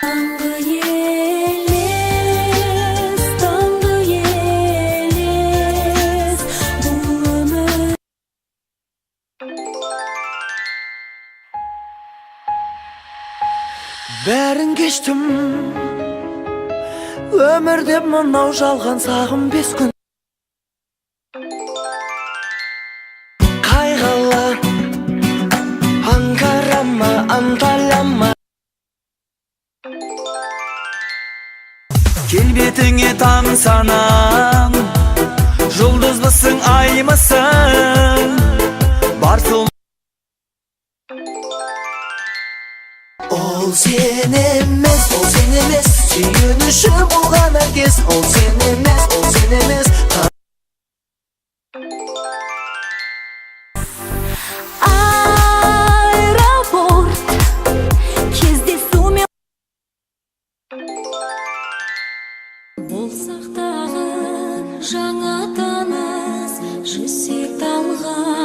Tangı yeliz, tangı yeliz, bu ömür. Бәрін кештім, өмірде мынау жалған сағым 5 күн. Қайғыла, аңғарама, анталама. Келбетіңе таң санам, жұлдызбысың, аймысың, бар сол. Ол сен емес, сүйініші болған әркез. Ол сен емес, Аэропорт, кездесумен болсақ дағы жаңа таныс, жүзсек талға